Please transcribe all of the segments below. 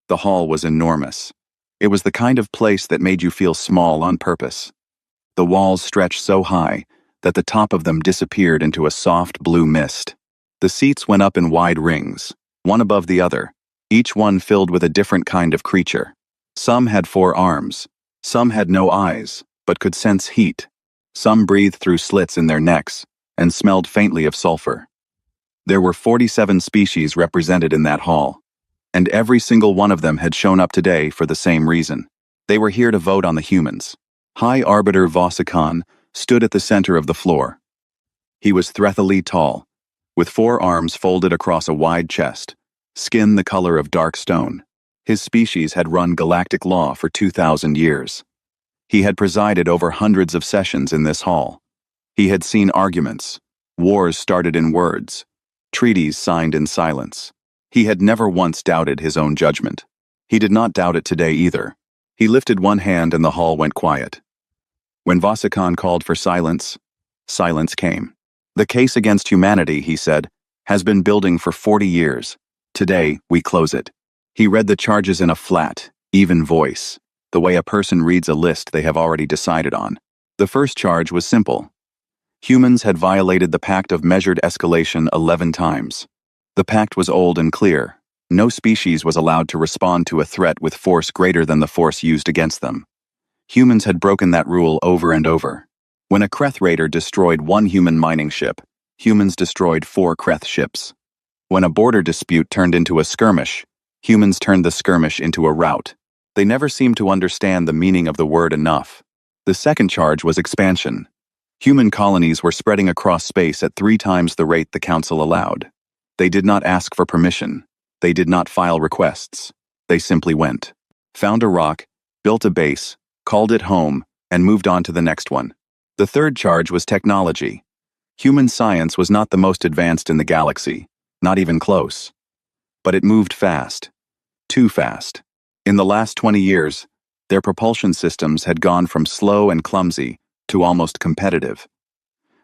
The hall was enormous. It was the kind of place that made you feel small on purpose. The walls stretched so high that the top of them disappeared into a soft blue mist. The seats went up in wide rings, one above the other, each one filled with a different kind of creature. Some had 4 arms, some had no eyes, but could sense heat. Some breathed through slits in their necks and smelled faintly of sulfur. There were 47 species represented in that hall, and every single one of them had shown up today for the same reason. They were here to vote on the humans. High Arbiter Vossikan stood at the center of the floor. He was threathily tall, with 4 arms folded across a wide chest, skin the color of dark stone. His species had run galactic law for 2,000 years. He had presided over hundreds of sessions in this hall. He had seen arguments, wars started in words, treaties signed in silence. He had never once doubted his own judgment. He did not doubt it today either. He lifted one hand and the hall went quiet. When Vossikan called for silence, silence came. The case against humanity, he said, has been building for 40 years. Today, we close it. He read the charges in a flat, even voice, the way a person reads a list they have already decided on. The first charge was simple. Humans had violated the Pact of Measured Escalation 11 times. The pact was old and clear. No species was allowed to respond to a threat with force greater than the force used against them. Humans had broken that rule over and over. When a Kreth raider destroyed 1 human mining ship, humans destroyed 4 Kreth ships. When a border dispute turned into a skirmish, humans turned the skirmish into a rout. They never seemed to understand the meaning of the word enough. The second charge was expansion. Human colonies were spreading across space at 3 times the rate the Council allowed. They did not ask for permission. They did not file requests. They simply went, found a rock, built a base, called it home, and moved on to the next one. The third charge was technology. Human science was not the most advanced in the galaxy, not even close. But it moved fast. Too fast. In the last 20 years, their propulsion systems had gone from slow and clumsy to almost competitive.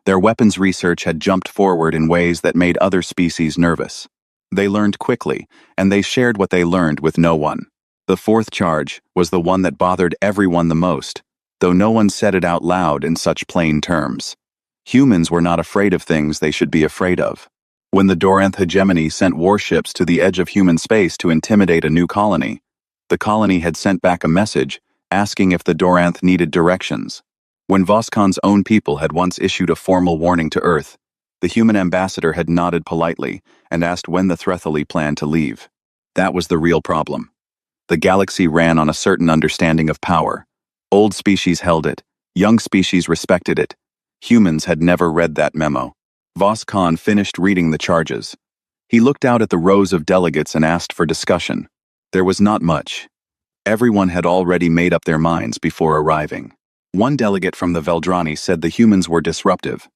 Their weapons research had jumped forward in ways that made other species nervous. They learned quickly, and they shared what they learned with no one. The fourth charge was the one that bothered everyone the most, though no one said it out loud in such plain terms. Humans were not afraid of things they should be afraid of. When the Doranth hegemony sent warships to the edge of human space to intimidate a new colony, the colony had sent back a message asking if the Doranth needed directions. When Voskan's own people had once issued a formal warning to Earth, the human ambassador had nodded politely and asked when the Threthali planned to leave. That was the real problem. The galaxy ran on a certain understanding of power. Old species held it, young species respected it. Humans had never read that memo. Voskan finished reading the charges. He looked out at the rows of delegates and asked for discussion. There was not much. Everyone had already made up their minds before arriving. One delegate from the Veldrani said the humans were disruptive.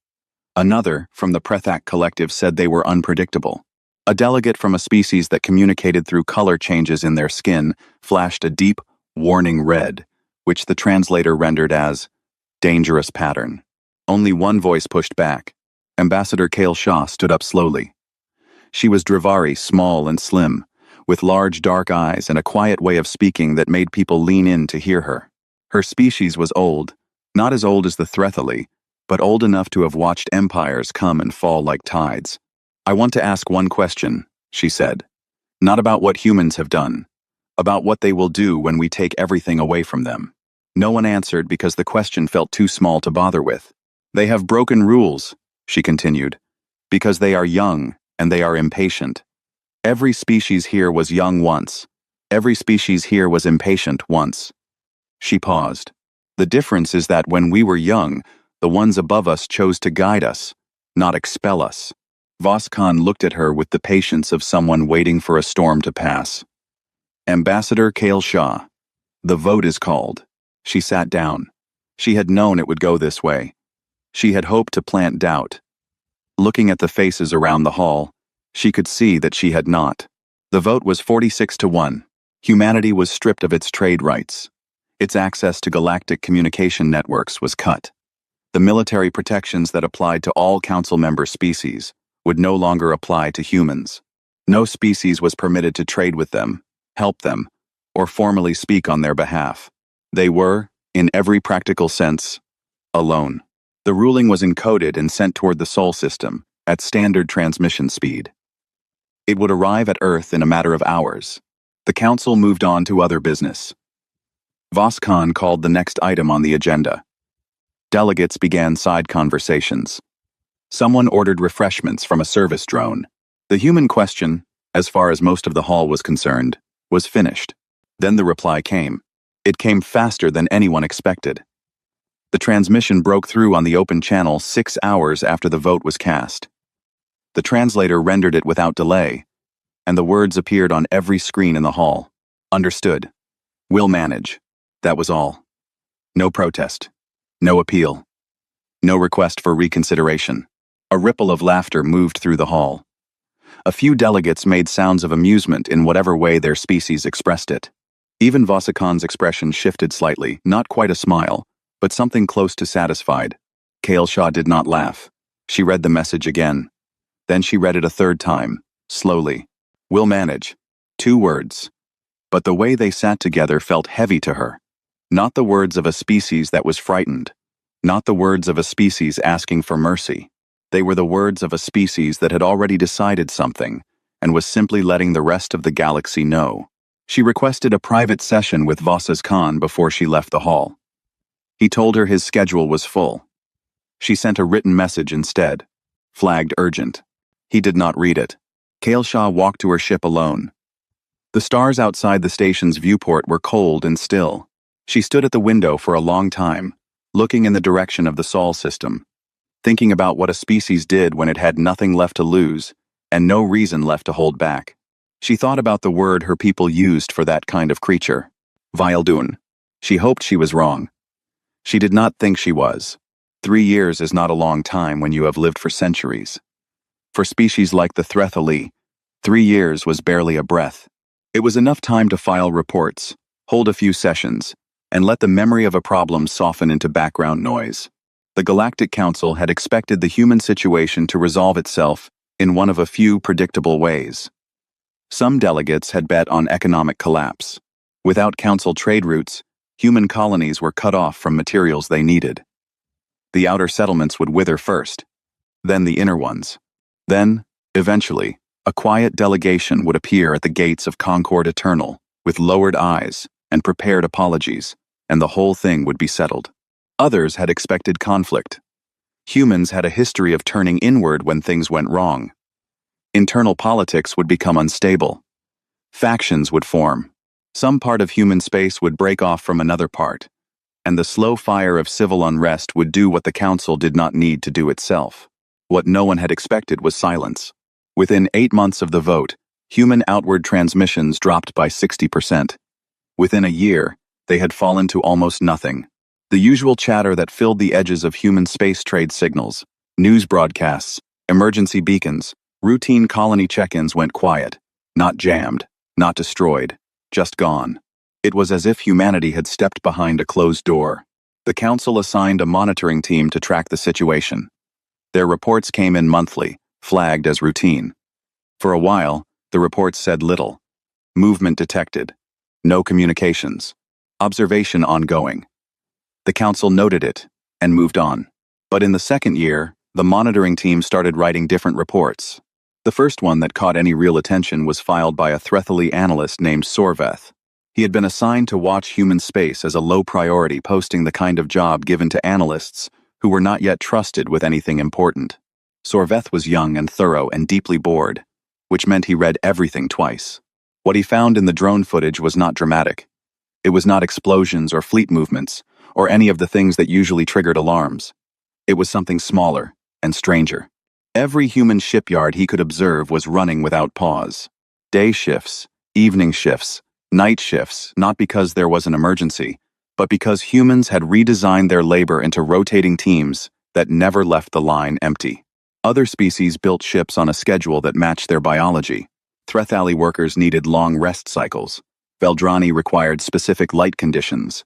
Another, from the Prethak Collective, said they were unpredictable. A delegate from a species that communicated through color changes in their skin flashed a deep, warning red, which the translator rendered as dangerous pattern. Only one voice pushed back. Ambassador Kale Shah stood up slowly. She was Drivari, small and slim, with large dark eyes and a quiet way of speaking that made people lean in to hear her. Her species was old, not as old as the Threthali, but old enough to have watched empires come and fall like tides. I want to ask one question, she said. Not about what humans have done, about what they will do when we take everything away from them. No one answered because the question felt too small to bother with. They have broken rules, she continued, because they are young and they are impatient. Every species here was young once. Every species here was impatient once. She paused. The difference is that when we were young, the ones above us chose to guide us, not expel us. Voskan looked at her with the patience of someone waiting for a storm to pass. Ambassador Kale Shah, the vote is called. She sat down. She had known it would go this way. She had hoped to plant doubt. Looking at the faces around the hall, she could see that she had not. The vote was 46-1. Humanity was stripped of its trade rights. Its access to galactic communication networks was cut. The military protections that applied to all council member species would no longer apply to humans. No species was permitted to trade with them, help them, or formally speak on their behalf. They were, in every practical sense, alone. The ruling was encoded and sent toward the Sol system at standard transmission speed. It would arrive at Earth in a matter of hours. The council moved on to other business. Voskan called the next item on the agenda. Delegates began side conversations. Someone ordered refreshments from a service drone. The human question, as far as most of the hall was concerned, was finished. Then the reply came. It came faster than anyone expected. The transmission broke through on the open channel 6 hours after the vote was cast. The translator rendered it without delay, and the words appeared on every screen in the hall. Understood. Will manage. That was all. No protest. No appeal. No request for reconsideration. A ripple of laughter moved through the hall. A few delegates made sounds of amusement in whatever way their species expressed it. Even Vosakon's expression shifted slightly, not quite a smile, but something close to satisfied. Kailshaw did not laugh. She read the message again. Then she read it a third time, slowly. Will manage. 2 words. But the way they sat together felt heavy to her. Not the words of a species that was frightened. Not the words of a species asking for mercy. They were the words of a species that had already decided something and was simply letting the rest of the galaxy know. She requested a private session with Voskan before she left the hall. He told her his schedule was full. She sent a written message instead, flagged urgent. He did not read it. Kailshaw walked to her ship alone. The stars outside the station's viewport were cold and still. She stood at the window for a long time, looking in the direction of the Sol system, thinking about what a species did when it had nothing left to lose and no reason left to hold back. She thought about the word her people used for that kind of creature, Vildun. She hoped she was wrong. She did not think she was. 3 years is not a long time when you have lived for centuries. For species like the Thretali, 3 years was barely a breath. It was enough time to file reports, hold a few sessions, and let the memory of a problem soften into background noise. The Galactic Council had expected the human situation to resolve itself in one of a few predictable ways. Some delegates had bet on economic collapse. Without council trade routes, human colonies were cut off from materials they needed. The outer settlements would wither first, then the inner ones. Then, eventually, a quiet delegation would appear at the gates of Concord Eternal, with lowered eyes and prepared apologies, and the whole thing would be settled. Others had expected conflict. Humans had a history of turning inward when things went wrong. Internal politics would become unstable. Factions would form. Some part of human space would break off from another part, and the slow fire of civil unrest would do what the council did not need to do itself. What no one had expected was silence. Within 8 months of the vote, human outward transmissions dropped by 60%. Within a year, they had fallen to almost nothing. The usual chatter that filled the edges of human space trade signals, news broadcasts, emergency beacons, routine colony check-ins went quiet, not jammed, not destroyed, just gone. It was as if humanity had stepped behind a closed door. The council assigned a monitoring team to track the situation. Their reports came in monthly, flagged as routine. For a while, the reports said little. Movement detected. No communications. Observation ongoing. The council noted it and moved on. But in the second year, the monitoring team started writing different reports. The first one that caught any real attention was filed by a Thretali analyst named Sorveth. He had been assigned to watch human space as a low priority, posting the kind of job given to analysts who were not yet trusted with anything important. Sorveth was young and thorough and deeply bored, which meant he read everything twice. What he found in the drone footage was not dramatic. It was not explosions or fleet movements, or any of the things that usually triggered alarms. It was something smaller and stranger. Every human shipyard he could observe was running without pause. Day shifts, evening shifts, night shifts, not because there was an emergency, but because humans had redesigned their labor into rotating teams that never left the line empty. Other species built ships on a schedule that matched their biology. Thretali workers needed long rest cycles. Veldrani required specific light conditions.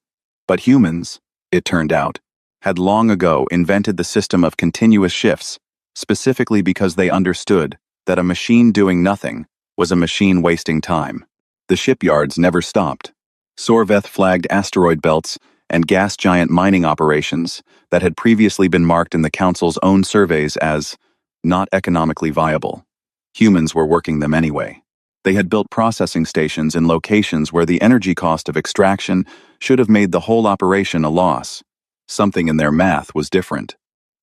But humans, it turned out, had long ago invented the system of continuous shifts, specifically because they understood that a machine doing nothing was a machine wasting time. The shipyards never stopped. Sorveth flagged asteroid belts and gas giant mining operations that had previously been marked in the Council's own surveys as not economically viable. Humans were working them anyway. They had built processing stations in locations where the energy cost of extraction should have made the whole operation a loss. Something in their math was different.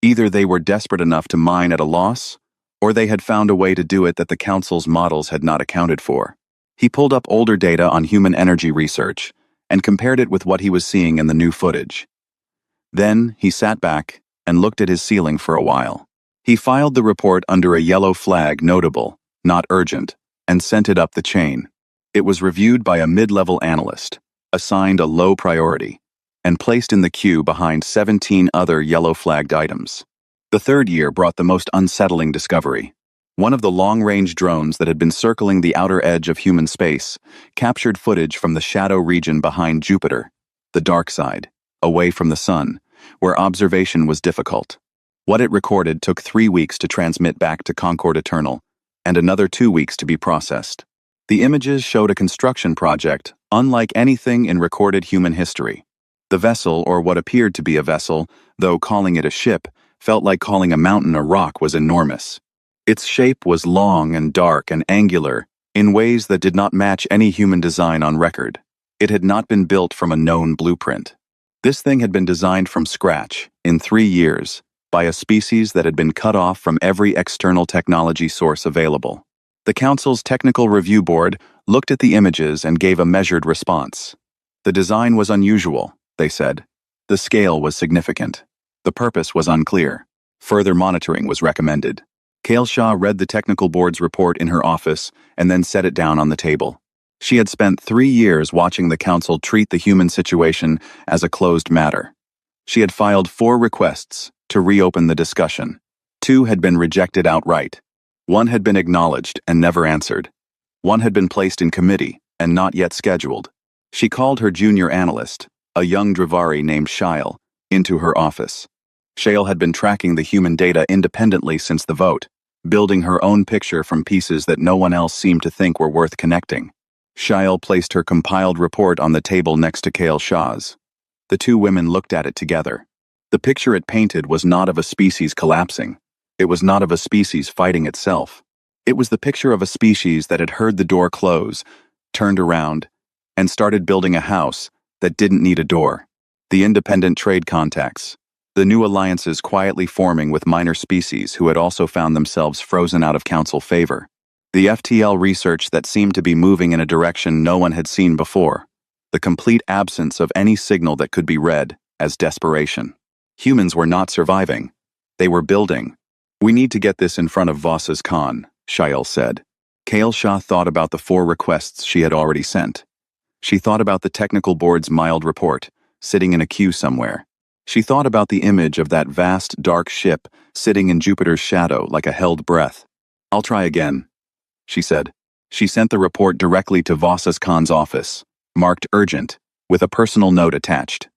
Either they were desperate enough to mine at a loss, or they had found a way to do it that the Council's models had not accounted for. He pulled up older data on human energy research and compared it with what he was seeing in the new footage. Then he sat back and looked at his ceiling for a while. He filed the report under a yellow flag, notable, not urgent, and sent it up the chain. It was reviewed by a mid-level analyst, assigned a low priority, and placed in the queue behind 17 other yellow-flagged items. The third year brought the most unsettling discovery. One of the long-range drones that had been circling the outer edge of human space captured footage from the shadow region behind Jupiter, the dark side, away from the sun, where observation was difficult. What it recorded took 3 weeks to transmit back to Concord Eternal, and another 2 weeks to be processed. The images showed a construction project unlike anything in recorded human history. The vessel, or what appeared to be a vessel, though calling it a ship, felt like calling a mountain a rock, was enormous. Its shape was long and dark and angular in ways that did not match any human design on record. It had not been built from a known blueprint. This thing had been designed from scratch, in 3 years, by a species that had been cut off from every external technology source available. The Council's Technical Review Board looked at the images and gave a measured response. The design was unusual, they said. The scale was significant. The purpose was unclear. Further monitoring was recommended. Kale Shaw read the technical board's report in her office and then set it down on the table. She had spent 3 years watching the Council treat the human situation as a closed matter. She had filed 4 requests to reopen the discussion. 2 had been rejected outright. 1 had been acknowledged and never answered. 1 had been placed in committee and not yet scheduled. She called her junior analyst, a young Dravari named Shail, into her office. Shail had been tracking the human data independently since the vote, building her own picture from pieces that no one else seemed to think were worth connecting. Shail placed her compiled report on the table next to Kale Shaw's. The 2 women looked at it together. The picture it painted was not of a species collapsing. It was not of a species fighting itself. It was the picture of a species that had heard the door close, turned around, and started building a house that didn't need a door. The independent trade contacts. The new alliances quietly forming with minor species who had also found themselves frozen out of Council favor. The FTL research that seemed to be moving in a direction no one had seen before. The complete absence of any signal that could be read as desperation. Humans were not surviving. They were building. "We need to get this in front of Voss's Khan," Shail said. Kale Shaw thought about the 4 requests she had already sent. She thought about the technical board's mild report, sitting in a queue somewhere. She thought about the image of that vast, dark ship sitting in Jupiter's shadow like a held breath. "I'll try again," she said. She sent the report directly to Voss's Khan's office, marked urgent, with a personal note attached.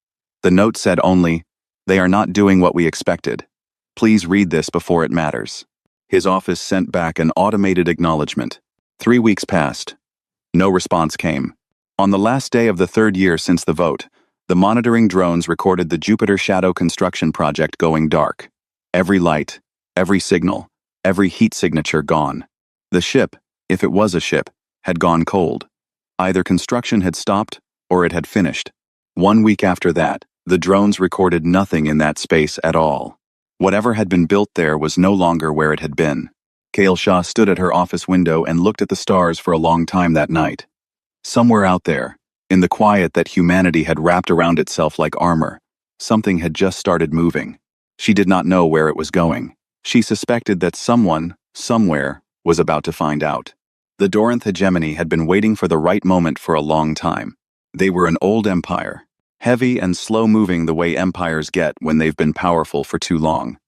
The note said only, "They are not doing what we expected. Please read this before it matters." His office sent back an automated acknowledgement. 3 weeks passed. No response came. On the last day of the 3rd year since the vote, the monitoring drones recorded the Jupiter Shadow construction project going dark. Every light, every signal, every heat signature gone. The ship, if it was a ship, had gone cold. Either construction had stopped or it had finished. 1 week after that, the drones recorded nothing in that space at all. Whatever had been built there was no longer where it had been. Kale Shaw stood at her office window and looked at the stars for a long time that night. Somewhere out there, in the quiet that humanity had wrapped around itself like armor, something had just started moving. She did not know where it was going. She suspected that someone, somewhere, was about to find out. The Dorinth hegemony had been waiting for the right moment for a long time. They were an old empire, heavy and slow-moving the way empires get when they've been powerful for too long.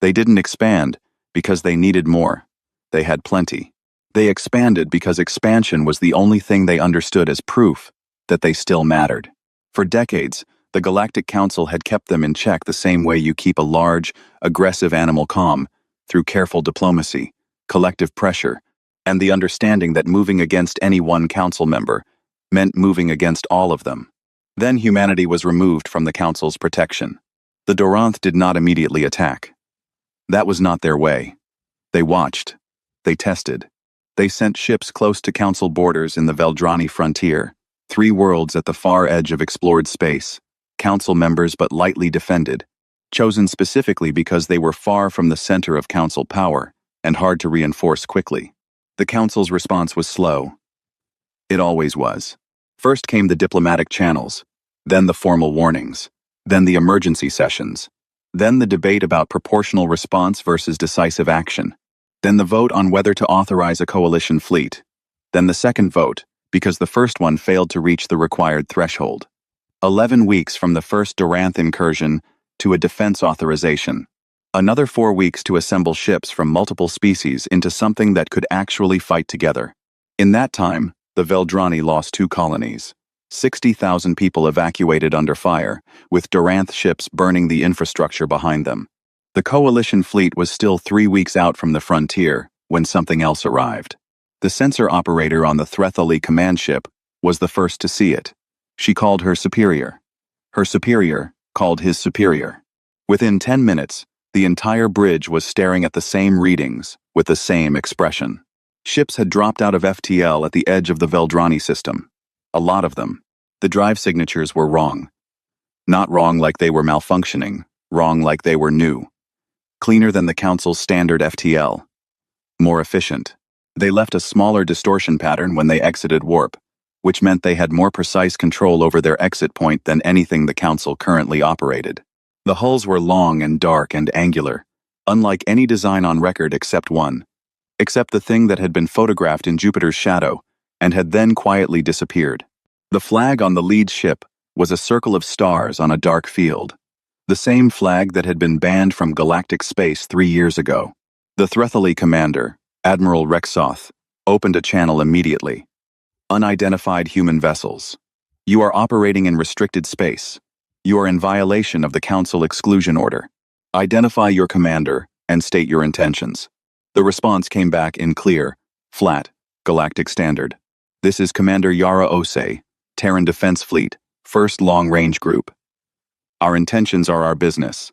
They didn't expand because they needed more. They had plenty. They expanded because expansion was the only thing they understood as proof that they still mattered. For decades, the Galactic Council had kept them in check the same way you keep a large, aggressive animal calm, through careful diplomacy, collective pressure, and the understanding that moving against any one council member meant moving against all of them. Then humanity was removed from the council's protection. The Doranth did not immediately attack. That was not their way. They watched. They tested. They sent ships close to council borders in the Veldrani frontier, 3 worlds at the far edge of explored space, council members but lightly defended, chosen specifically because they were far from the center of council power and hard to reinforce quickly. The council's response was slow. It always was. First came the diplomatic channels, then the formal warnings, then the emergency sessions, then the debate about proportional response versus decisive action, then the vote on whether to authorize a coalition fleet, then the second vote, because the first one failed to reach the required threshold. 11 weeks from the first Doranth incursion to a defense authorization. Another 4 weeks to assemble ships from multiple species into something that could actually fight together. In that time, the Veldrani lost 2 colonies. 60,000 people evacuated under fire, with Doranth ships burning the infrastructure behind them. The coalition fleet was still 3 weeks out from the frontier when something else arrived. The sensor operator on the Threthali command ship was the first to see it. She called her superior. Her superior called his superior. Within 10 minutes, the entire bridge was staring at the same readings with the same expression. Ships had dropped out of FTL at the edge of the Veldrani system. A lot of them. The drive signatures were wrong. Not wrong like they were malfunctioning, wrong like they were new. Cleaner than the Council's standard FTL. More efficient. They left a smaller distortion pattern when they exited warp, which meant they had more precise control over their exit point than anything the Council currently operated. The hulls were long and dark and angular, unlike any design on record except one. Except the thing that had been photographed in Jupiter's shadow and had then quietly disappeared. The flag on the lead ship was a circle of stars on a dark field. The same flag that had been banned from galactic space 3 years ago. The Threthali commander, Admiral Rexoth, opened a channel immediately. Unidentified human vessels. You are operating in restricted space. You are in violation of the Council exclusion order. Identify your commander and state your intentions. The response came back in clear, flat, galactic standard. This is Commander Yara Osei, Terran Defense Fleet, 1st Long Range Group. Our intentions are our business.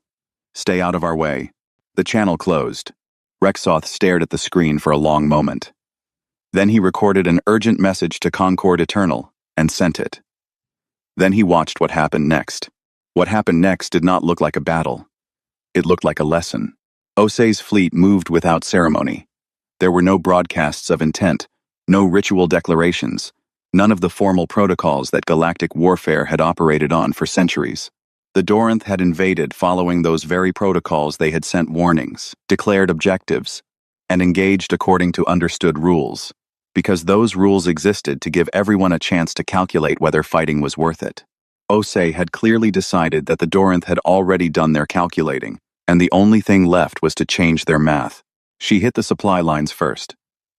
Stay out of our way. The channel closed. Rexoth stared at the screen for a long moment. Then he recorded an urgent message to Concord Eternal and sent it. Then he watched what happened next. What happened next did not look like a battle. It looked like a lesson. Osei's fleet moved without ceremony. There were no broadcasts of intent, no ritual declarations, none of the formal protocols that galactic warfare had operated on for centuries. The Doranth had invaded following those very protocols. They had sent warnings, declared objectives, and engaged according to understood rules, because those rules existed to give everyone a chance to calculate whether fighting was worth it. Osei had clearly decided that the Doranth had already done their calculating, and the only thing left was to change their math. She hit the supply lines first.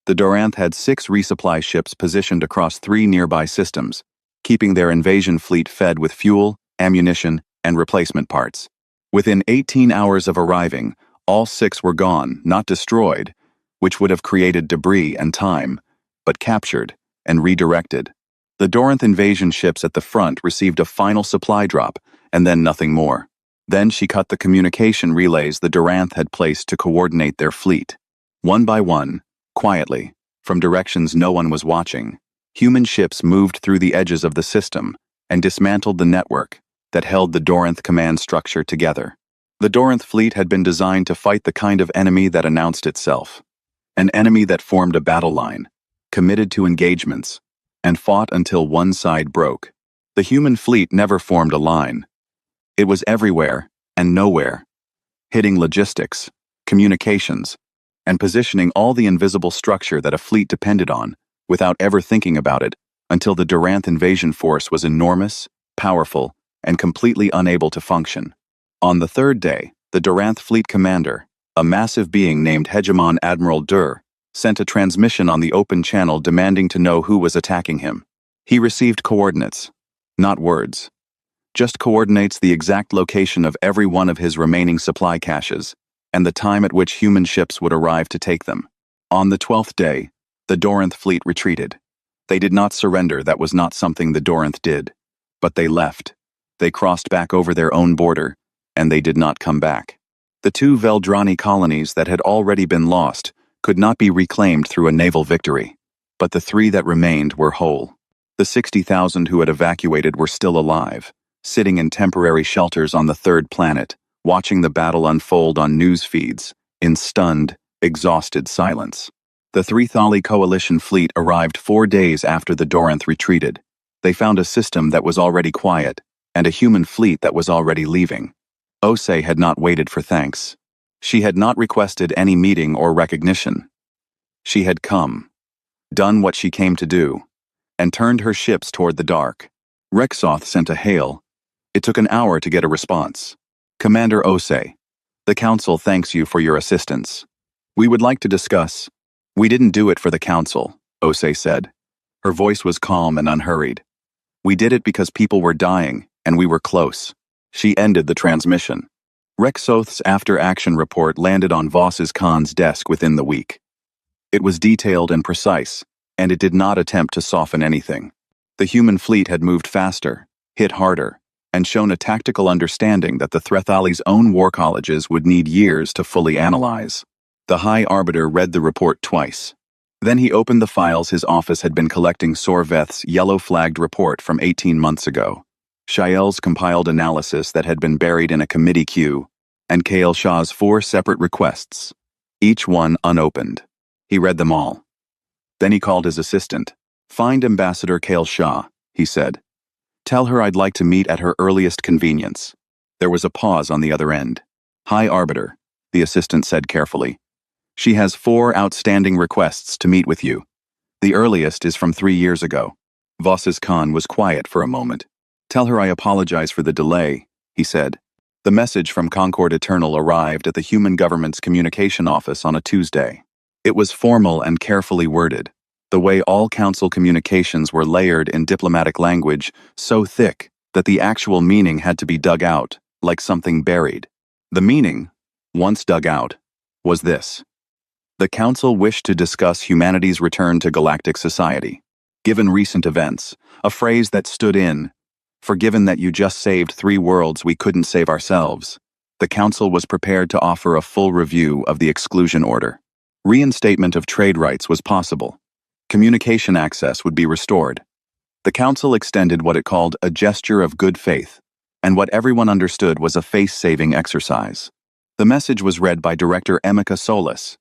The Doranth had 6 resupply ships positioned across 3 nearby systems, keeping their invasion fleet fed with fuel, ammunition, and replacement parts. Within 18 hours of arriving, all 6 were gone, not destroyed, which would have created debris and time, but captured and redirected. The Doranth invasion ships at the front received a final supply drop, and then nothing more. Then she cut the communication relays the Doranth had placed to coordinate their fleet. One by one, quietly, from directions no one was watching, human ships moved through the edges of the system and dismantled the network that held the Doranth command structure together. The Doranth fleet had been designed to fight the kind of enemy that announced itself. An enemy that formed a battle line, committed to engagements, and fought until one side broke. The human fleet never formed a line. It was everywhere and nowhere, hitting logistics, communications, and positioning all the invisible structure that a fleet depended on without ever thinking about it until the Doranth invasion force was enormous, powerful, and completely unable to function. On the 3rd day, the Doranth fleet commander, a massive being named Hegemon Admiral Dur, sent a transmission on the open channel demanding to know who was attacking him. He received coordinates, not words. Just coordinates the exact location of every one of his remaining supply caches, and the time at which human ships would arrive to take them. On the 12th day, The Doranth fleet retreated. They did not surrender, that was not something the Doranth did. But they left. They crossed back over their own border, and they did not come back. The 2 Veldrani colonies that had already been lost could not be reclaimed through a naval victory. But the 3 that remained were whole. The 60,000 who had evacuated were still alive, sitting in temporary shelters on the 3rd planet, watching the battle unfold on news feeds, in stunned, exhausted silence. The 3 Thali coalition fleet arrived 4 days after the Doranth retreated. They found a system that was already quiet, and a human fleet that was already leaving. Ose had not waited for thanks. She had not requested any meeting or recognition. She had come, done what she came to do, and turned her ships toward the dark. Rexoth sent a hail. It took an hour to get a response. Commander Ose, the Council thanks you for your assistance. We would like to discuss. We didn't do it for the Council, Ose said. Her voice was calm and unhurried. We did it because people were dying, and we were close. She ended the transmission. Rexoth's after-action report landed on Voss's Khan's desk within the week. It was detailed and precise, and it did not attempt to soften anything. The human fleet had moved faster, hit harder, and shown a tactical understanding that the Threthalli's own war colleges would need years to fully analyze. The High Arbiter read the report twice. Then he opened the files his office had been collecting Sorveth's yellow-flagged report from 18 months ago. Shael's compiled analysis that had been buried in a committee queue, and Kael Shah's 4 separate requests, each one unopened. He read them all. Then he called his assistant. Find Ambassador Kael Shah, he said. Tell her I'd like to meet at her earliest convenience. There was a pause on the other end. High Arbiter, the assistant said carefully. She has 4 outstanding requests to meet with you. The earliest is from 3 years ago. Voss's Khan was quiet for a moment. Tell her I apologize for the delay, he said. The message from Concord Eternal arrived at the Human Government's communication office on a Tuesday. It was formal and carefully worded, the way all council communications were layered in diplomatic language so thick that the actual meaning had to be dug out, like something buried. The meaning, once dug out, was this. The council wished to discuss humanity's return to galactic society. Given recent events, a phrase that stood in, forgiven that you just saved 3 worlds we couldn't save ourselves, the council was prepared to offer a full review of the exclusion order. Reinstatement of trade rights was possible. Communication access would be restored. The council extended what it called a gesture of good faith, and what everyone understood was a face-saving exercise. The message was read by Director Emeka Solis,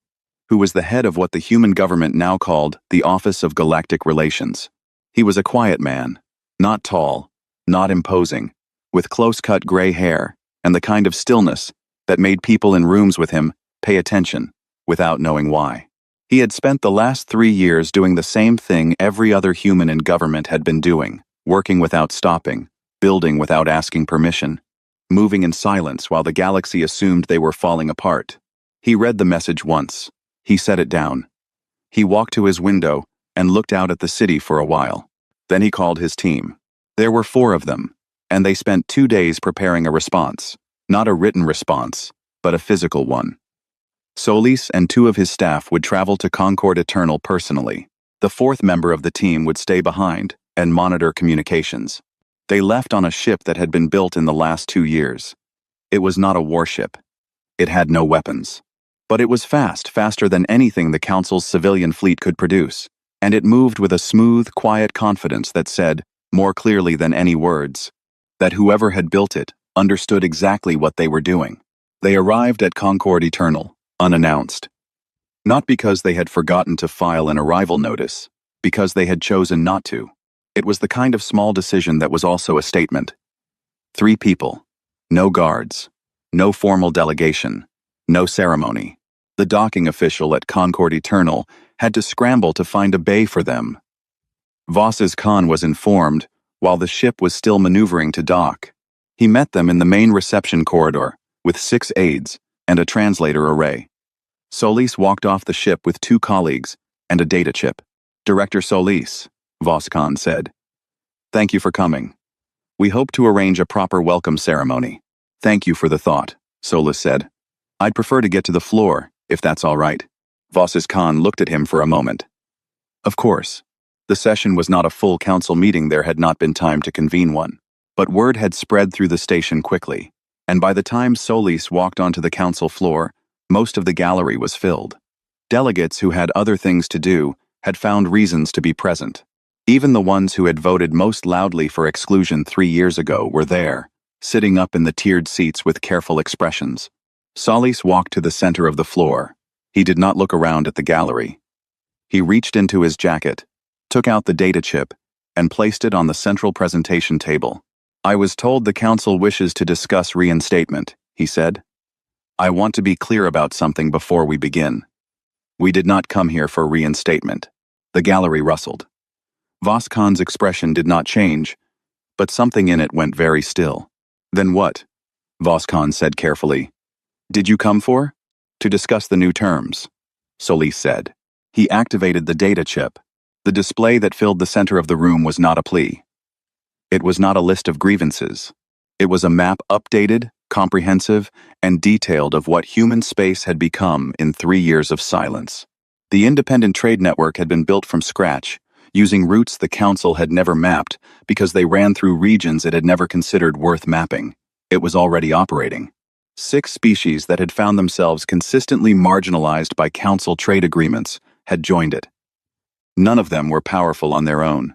who was the head of what the human government now called the Office of Galactic Relations. He was a quiet man, not tall, not imposing, with close-cut gray hair and the kind of stillness that made people in rooms with him pay attention without knowing why. He had spent the last 3 years doing the same thing every other human in government had been doing, working without stopping, building without asking permission, moving in silence while the galaxy assumed they were falling apart. He read the message once. He set it down. He walked to his window and looked out at the city for a while. Then he called his team. There were 4 of them, and they spent 2 days preparing a response. Not a written response, but a physical one. Solis and 2 of his staff would travel to Concord Eternal personally. The 4th member of the team would stay behind and monitor communications. They left on a ship that had been built in the last 2 years. It was not a warship. It had no weapons. But it was faster than anything the Council's civilian fleet could produce, and it moved with a smooth, quiet confidence that said, more clearly than any words, that whoever had built it understood exactly what they were doing. They arrived at Concord Eternal, unannounced. Not because they had forgotten to file an arrival notice, because they had chosen not to. It was the kind of small decision that was also a statement. 3 people, no guards, no formal delegation, no ceremony. The docking official at Concord Eternal had to scramble to find a bay for them. Voss's Khan was informed while the ship was still maneuvering to dock. He met them in the main reception corridor with 6 aides and a translator array. Solis walked off the ship with 2 colleagues and a data chip. Director Solis, Voss Khan said. Thank you for coming. We hope to arrange a proper welcome ceremony. Thank you for the thought, Solis said. I'd prefer to get to the floor, if that's all right. Voss's Khan looked at him for a moment. Of course, the session was not a full council meeting. There had not been time to convene one. But word had spread through the station quickly, and by the time Solis walked onto the council floor, most of the gallery was filled. Delegates who had other things to do had found reasons to be present. Even the ones who had voted most loudly for exclusion 3 years ago were there, sitting up in the tiered seats with careful expressions. Solis walked to the center of the floor. He did not look around at the gallery. He reached into his jacket, took out the data chip, and placed it on the central presentation table. "I was told the council wishes to discuss reinstatement," he said. "I want to be clear about something before we begin. We did not come here for reinstatement." The gallery rustled. Voskhan's expression did not change, but something in it went very still. "Then what?" Voskhan said carefully. "Did you come for?" "To discuss the new terms," Solis said. He activated the data chip. The display that filled the center of the room was not a plea. It was not a list of grievances. It was a map updated, comprehensive, and detailed of what human space had become in 3 years of silence. The independent trade network had been built from scratch, using routes the council had never mapped because they ran through regions it had never considered worth mapping. It was already operating. 6 species that had found themselves consistently marginalized by council trade agreements had joined it. None of them were powerful on their own.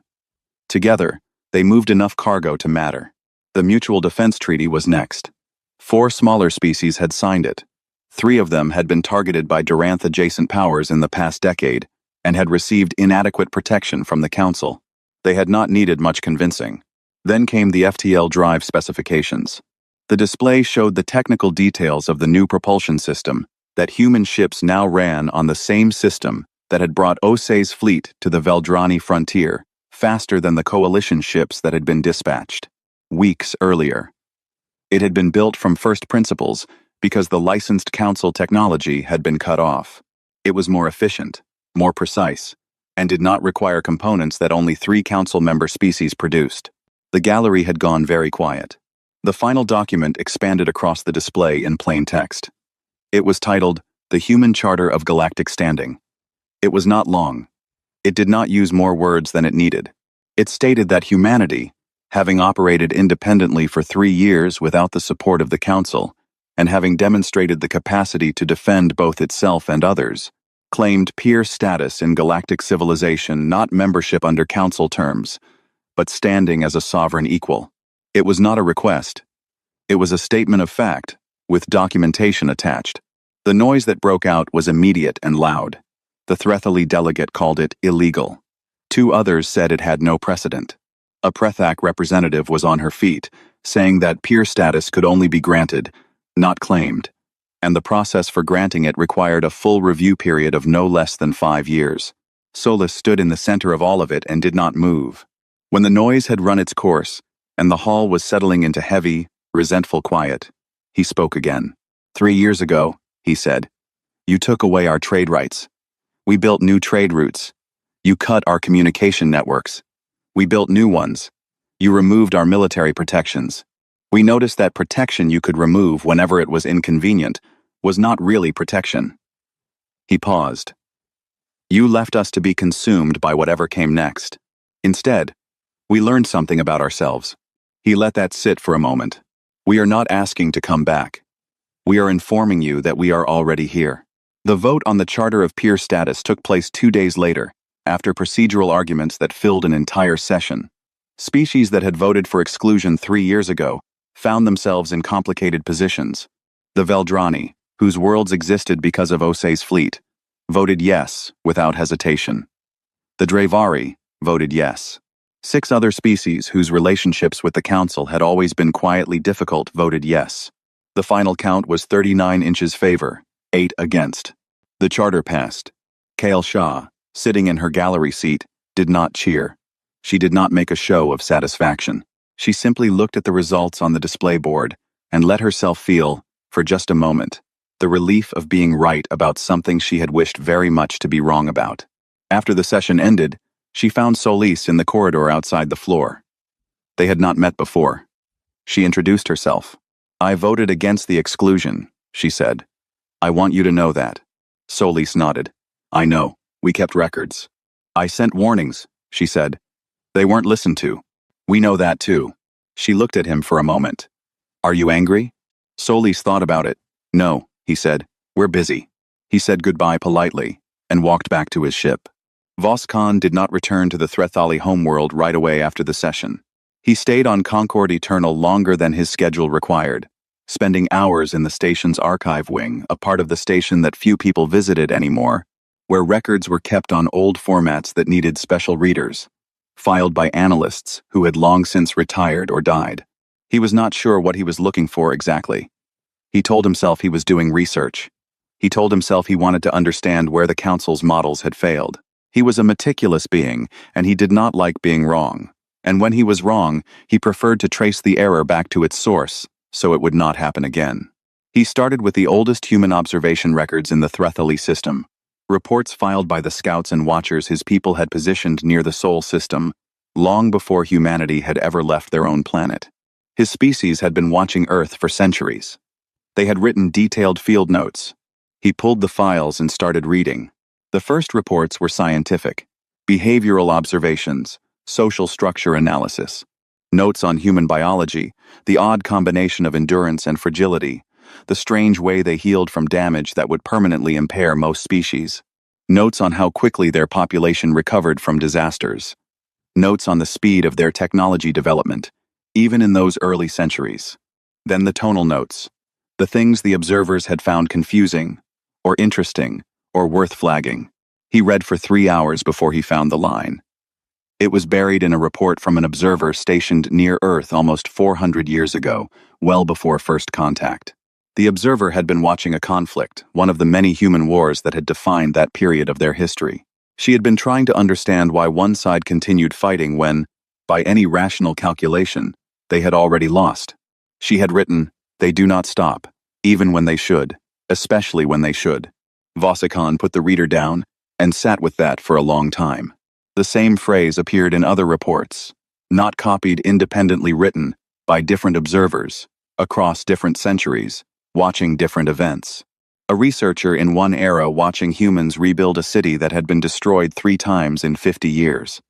Together, they moved enough cargo to matter. The Mutual Defense Treaty was next. 4 smaller species had signed it. 3 of them had been targeted by Duranth-adjacent powers in the past decade and had received inadequate protection from the Council. They had not needed much convincing. Then came the FTL drive specifications. The display showed the technical details of the new propulsion system, that human ships now ran on the same system that had brought Osei's fleet to the Veldrani frontier, faster than the coalition ships that had been dispatched weeks earlier. It had been built from first principles because the licensed council technology had been cut off. It was more efficient, more precise, and did not require components that only 3 council member species produced. The gallery had gone very quiet. The final document expanded across the display in plain text. It was titled, "The Human Charter of Galactic Standing." It was not long. It did not use more words than it needed. It stated that humanity, having operated independently for 3 years without the support of the Council, and having demonstrated the capacity to defend both itself and others, claimed peer status in galactic civilization, not membership under Council terms, but standing as a sovereign equal. It was not a request. It was a statement of fact, with documentation attached. The noise that broke out was immediate and loud. The Threthali delegate called it illegal. 2 others said it had no precedent. A Prethak representative was on her feet, saying that peer status could only be granted, not claimed, and the process for granting it required a full review period of no less than 5 years. Solis stood in the center of all of it and did not move. When the noise had run its course, and the hall was settling into heavy, resentful quiet, he spoke again. 3 years ago, he said, "You took away our trade rights. We built new trade routes. You cut our communication networks. We built new ones. You removed our military protections. We noticed that protection you could remove whenever it was inconvenient was not really protection." He paused. "You left us to be consumed by whatever came next. Instead, we learned something about ourselves." He let that sit for a moment. "We are not asking to come back. We are informing you that we are already here." The vote on the Charter of Peer Status took place 2 days later, after procedural arguments that filled an entire session. Species that had voted for exclusion 3 years ago found themselves in complicated positions. The Veldrani, whose worlds existed because of Osei's fleet, voted yes without hesitation. The Drevari voted yes. 6 other species whose relationships with the Council had always been quietly difficult voted yes. The final count was 39 inches favor, 8 against. The charter passed. Kale Shah, sitting in her gallery seat, did not cheer. She did not make a show of satisfaction. She simply looked at the results on the display board and let herself feel, for just a moment, the relief of being right about something she had wished very much to be wrong about. After the session ended, she found Solis in the corridor outside the floor. They had not met before. She introduced herself. "I voted against the exclusion," she said. "I want you to know that." Solis nodded. "I know. We kept records." I sent warnings, she said. They weren't listened to. We know that too. She looked at him for a moment. Are you angry? Solis thought about it. No, he said. We're busy. He said goodbye politely and walked back to his ship. Voskon did not return to the Threthali homeworld right away after the session. He stayed on Concord Eternal longer than his schedule required, spending hours in the station's archive wing, a part of the station that few people visited anymore, where records were kept on old formats that needed special readers, filed by analysts who had long since retired or died. He was not sure what he was looking for exactly. He told himself he was doing research. He told himself he wanted to understand where the Council's models had failed. He was a meticulous being, and he did not like being wrong. And when he was wrong, he preferred to trace the error back to its source, so it would not happen again. He started with the oldest human observation records in the Threthali system, reports filed by the scouts and watchers his people had positioned near the Sol system, long before humanity had ever left their own planet. His species had been watching Earth for centuries. They had written detailed field notes. He pulled the files and started reading. The first reports were scientific: behavioral observations, social structure analysis, notes on human biology, the odd combination of endurance and fragility, the strange way they healed from damage that would permanently impair most species, notes on how quickly their population recovered from disasters, notes on the speed of their technology development, even in those early centuries. Then the tonal notes, the things the observers had found confusing, or interesting, or worth flagging. He read for 3 hours before he found the line. It was buried in a report from an observer stationed near Earth almost 400 years ago, well before first contact. The observer had been watching a conflict, one of the many human wars that had defined that period of their history. She had been trying to understand why one side continued fighting when, by any rational calculation, they had already lost. She had written, "They do not stop, even when they should, especially when they should." Vosikon put the reader down and sat with that for a long time. The same phrase appeared in other reports, not copied, independently written by different observers, across different centuries, watching different events. A researcher in one era watching humans rebuild a city that had been destroyed 3 times in 50 years.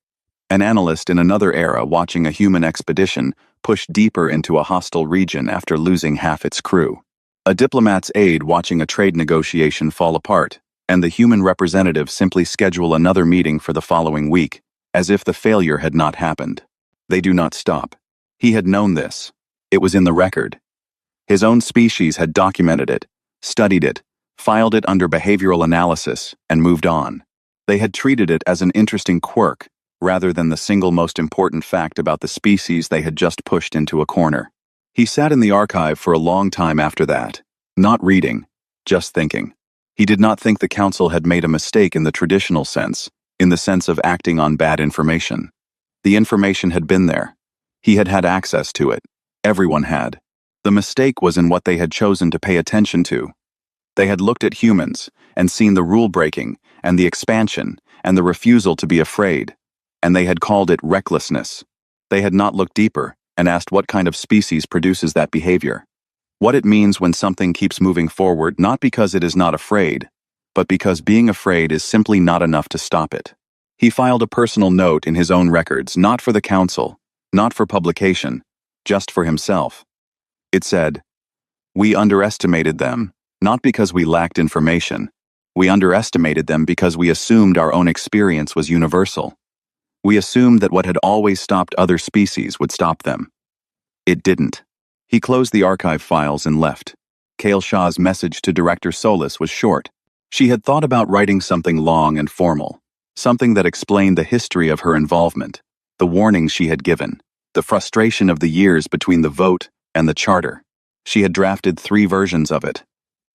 An analyst in another era watching a human expedition push deeper into a hostile region after losing half its crew. A diplomat's aide watching a trade negotiation fall apart, and the human representative simply schedule another meeting for the following week, as if the failure had not happened. They do not stop. He had known this. It was in the record. His own species had documented it, studied it, filed it under behavioral analysis, and moved on. They had treated it as an interesting quirk, rather than the single most important fact about the species they had just pushed into a corner. He sat in the archive for a long time after that, not reading, just thinking. He did not think the Council had made a mistake in the traditional sense, in the sense of acting on bad information. The information had been there. He had had access to it. Everyone had. The mistake was in what they had chosen to pay attention to. They had looked at humans and seen the rule-breaking and the expansion and the refusal to be afraid, and they had called it recklessness. They had not looked deeper and asked what kind of species produces that behavior. What it means when something keeps moving forward, not because it is not afraid, but because being afraid is simply not enough to stop it. He filed a personal note in his own records, not for the Council, not for publication, just for himself. It said, "We underestimated them, not because we lacked information. We underestimated them because we assumed our own experience was universal. We assumed that what had always stopped other species would stop them. It didn't." He closed the archive files and left. Kale Shaw's message to Director Solis was short. She had thought about writing something long and formal, something that explained the history of her involvement, the warnings she had given, the frustration of the years between the vote and the charter. She had drafted 3 versions of it.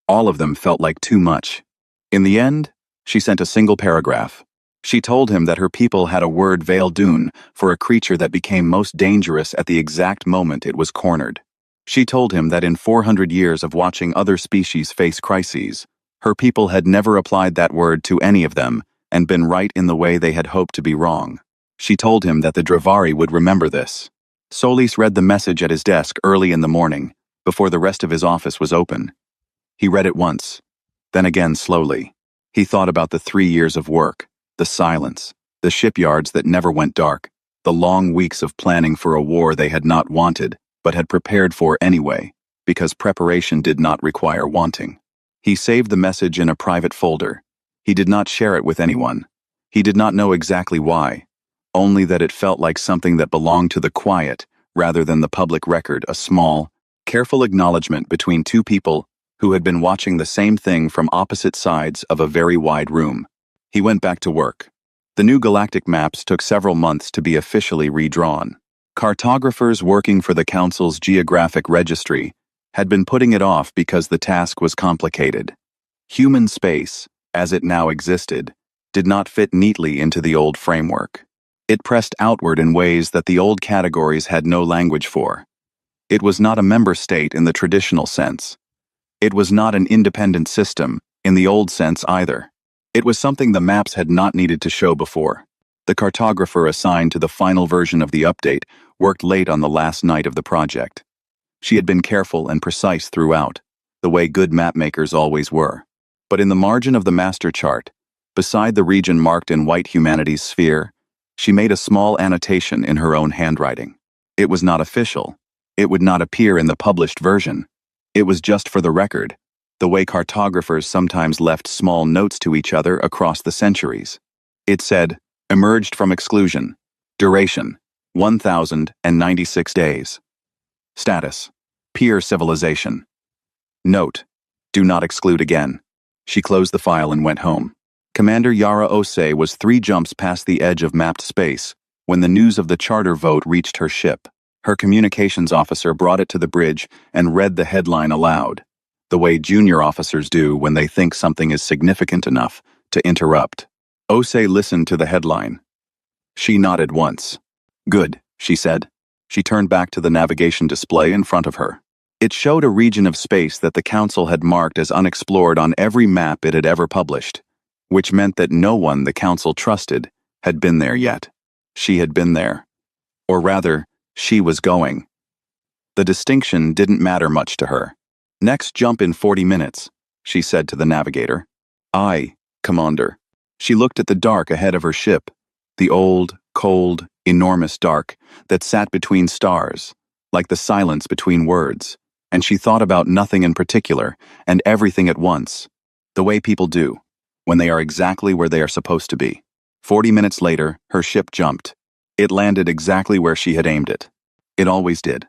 All of them felt like too much. In the end, she sent a single paragraph. She told him that her people had a word Veldun for a creature that became most dangerous at the exact moment it was cornered. She told him that in 400 years of watching other species face crises, her people had never applied that word to any of them and been right in the way they had hoped to be wrong. She told him that the Dravari would remember this. Solis read the message at his desk early in the morning, before the rest of his office was open. He read it once, then again slowly. He thought about the 3 years of work, the silence, The shipyards that never went dark, the long weeks of planning for a war they had not wanted, but had prepared for anyway, because preparation did not require wanting. He saved the message in a private folder. He did not share it with anyone. He did not know exactly why, only that it felt like something that belonged to the quiet, rather than the public record, a small, careful acknowledgement between two people who had been watching the same thing from opposite sides of a very wide room. He went back to work. The new galactic maps took several months to be officially redrawn. Cartographers working for the Council's geographic registry had been putting it off because the task was complicated. Human space, as it now existed, did not fit neatly into the old framework. It pressed outward in ways that the old categories had no language for. It was not a member state in the traditional sense. It was not an independent system in the old sense either. It was something the maps had not needed to show before. The cartographer assigned to the final version of the update worked late on the last night of the project. She had been careful and precise throughout, the way good mapmakers always were. But in the margin of the master chart, beside the region marked in white humanities sphere, she made a small annotation in her own handwriting. It was not official. It would not appear in the published version. It was just for the record, the way cartographers sometimes left small notes to each other across the centuries. It said, emerged from exclusion. Duration, 1,096 days. Status, peer civilization. Note, do not exclude again. She closed the file and went home. Commander Yara Osei was 3 jumps past the edge of mapped space when the news of the charter vote reached her ship. Her communications officer brought it to the bridge and read the headline aloud, the way junior officers do when they think something is significant enough to interrupt. Osei listened to the headline. She nodded once. Good, she said. She turned back to the navigation display in front of her. It showed a region of space that the Council had marked as unexplored on every map it had ever published, which meant that no one the Council trusted had been there yet. She had been there. Or rather, she was going. The distinction didn't matter much to her. Next jump in 40 minutes, she said to the navigator. Aye, Commander. She looked at the dark ahead of her ship, the old, cold, enormous dark that sat between stars, like the silence between words, and she thought about nothing in particular and everything at once, the way people do, when they are exactly where they are supposed to be. 40 minutes later, her ship jumped. It landed exactly where she had aimed it. It always did.